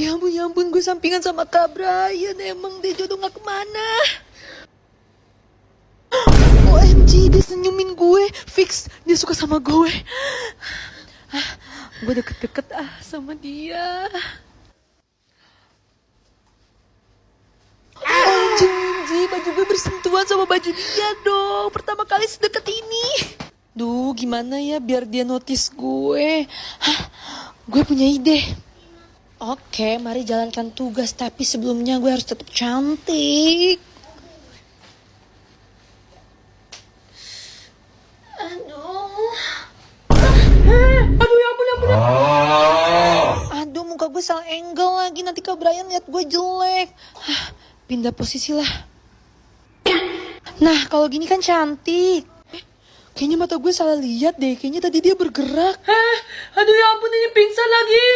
Ya ampun, gue sampingan sama Kak Brian. Emang dia jodoh gak kemana. OMG, dia senyumin gue. Fix, dia suka sama gue. Gue deket-deket sama dia. OMG, baju gue bersentuhan sama baju dia dong. Pertama kali sedekat ini. Duh, gimana ya biar dia notice gue. Gue punya ide. Oke, mari jalankan tugas. Tapi sebelumnya gue harus tetap cantik. Aduh. Aduh, ya ampun. Aduh, muka gue salah angle lagi. Nanti Kak Brian lihat gue jelek. Pindah posisi lah. Nah, kalau gini kan cantik. Kayaknya mata gue salah lihat deh. Kayaknya tadi dia bergerak. Aduh ya ampun, ini pingsan lagi.